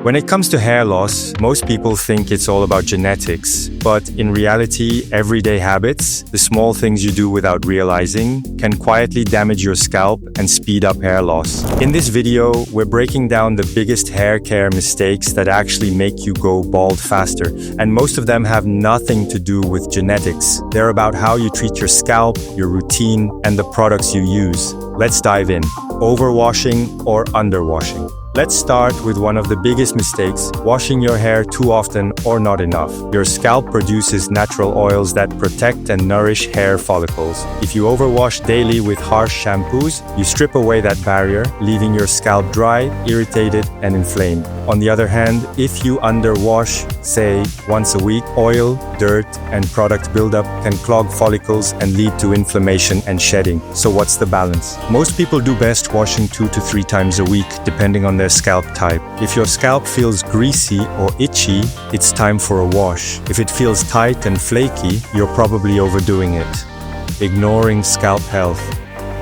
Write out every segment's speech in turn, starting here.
When it comes to hair loss, most people think it's all about genetics, but in reality, everyday habits, the small things you do without realizing, can quietly damage your scalp and speed up hair loss. In this video, we're breaking down the biggest hair care mistakes that actually make you go bald faster, and most of them have nothing to do with genetics. They're about how you treat your scalp, your routine, and the products you use. Let's dive in. Overwashing or underwashing. Let's start with one of the biggest mistakes, washing your hair too often or not enough. Your scalp produces natural oils that protect and nourish hair follicles. If you overwash daily with harsh shampoos, you strip away that barrier, leaving your scalp dry, irritated, and inflamed. On the other hand, if you underwash, say, once a week, oil, dirt, and product buildup can clog follicles and lead to inflammation and shedding. So what's the balance? Most people do best washing 2 to 3 times a week, depending on their scalp type. If your scalp feels greasy or itchy, it's time for a wash. If it feels tight and flaky, you're probably overdoing it. Ignoring scalp health.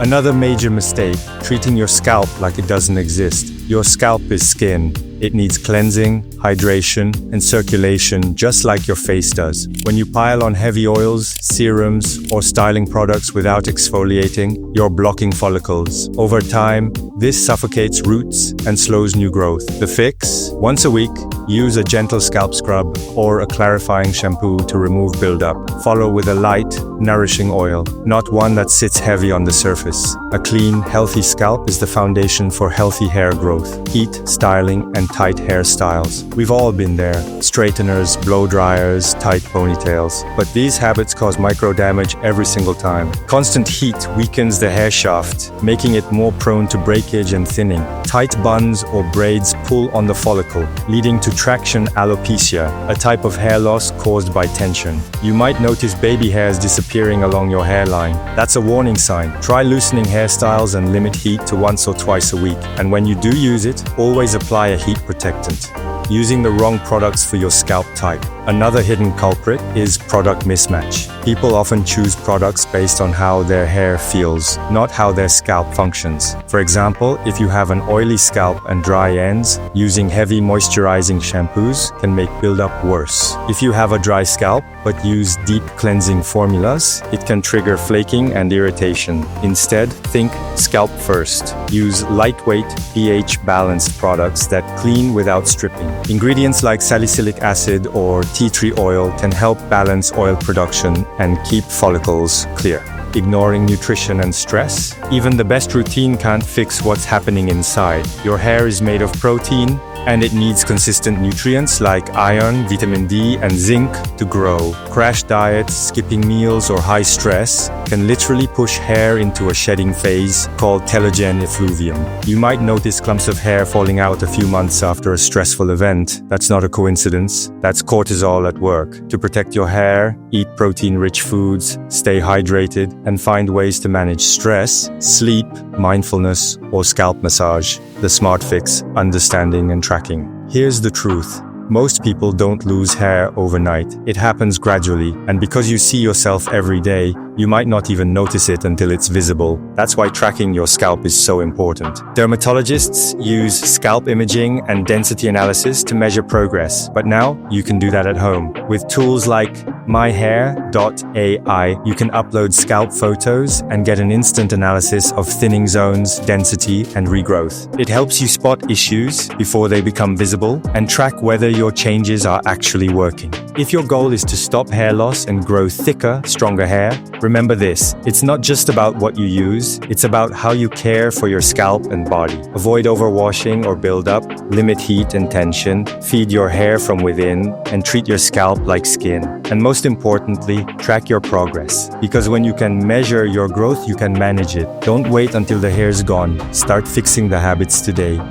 Another major mistake, treating your scalp like it doesn't exist. Your scalp is skin. It needs cleansing, hydration, and circulation just like your face does. When you pile on heavy oils, serums, or styling products without exfoliating, you're blocking follicles. Over time, this suffocates roots and slows new growth. The fix? Once a week, use a gentle scalp scrub or a clarifying shampoo to remove buildup. Follow with a light, nourishing oil, not one that sits heavy on the surface. A clean, healthy scalp is the foundation for healthy hair growth, heat, styling, and tight hairstyles. We've all been there. Straighteners, blow dryers, tight ponytails. But these habits cause micro damage every single time. Constant heat weakens the hair shaft, making it more prone to breakage and thinning. Tight buns or braids pull on the follicle, leading to traction alopecia, a type of hair loss caused by tension. You might notice baby hairs disappearing along your hairline. That's a warning sign. Try loosening hairstyles and limit heat to once or twice a week. And when you do use it, always apply a heat protectant. Using the wrong products for your scalp type. Another hidden culprit is product mismatch. People often choose products based on how their hair feels, not how their scalp functions. For example, if you have an oily scalp and dry ends, using heavy moisturizing shampoos can make buildup worse. If you have a dry scalp but use deep cleansing formulas, it can trigger flaking and irritation. Instead, think scalp first. Use lightweight, pH-balanced products that clean without stripping. Ingredients like salicylic acid or tea tree oil can help balance oil production and keep follicles clear. Ignoring nutrition and stress. Even the best routine can't fix what's happening inside. Your hair is made of protein, and it needs consistent nutrients like iron, vitamin D, and zinc to grow. Crash diets, skipping meals, or high stress can literally push hair into a shedding phase called telogen effluvium. You might notice clumps of hair falling out a few months after a stressful event. That's not a coincidence. That's cortisol at work. To protect your hair, eat protein-rich foods, stay hydrated, and find ways to manage stress, sleep, mindfulness, or scalp massage. The smart fix, understanding and tracking. Here's the truth. Most people don't lose hair overnight. It happens gradually, and because you see yourself every day, you might not even notice it until it's visible. That's why tracking your scalp is so important. Dermatologists use scalp imaging and density analysis to measure progress, but now you can do that at home. With tools like MyHair.AI, you can upload scalp photos and get an instant analysis of thinning zones, density, and regrowth. It helps you spot issues before they become visible and track whether your changes are actually working. If your goal is to stop hair loss and grow thicker, stronger hair, remember this: it's not just about what you use, it's about how you care for your scalp and body. Avoid overwashing or buildup, limit heat and tension, feed your hair from within, and treat your scalp like skin. And most importantly, track your progress. Because when you can measure your growth, you can manage it. Don't wait until the hair's gone. Start fixing the habits today.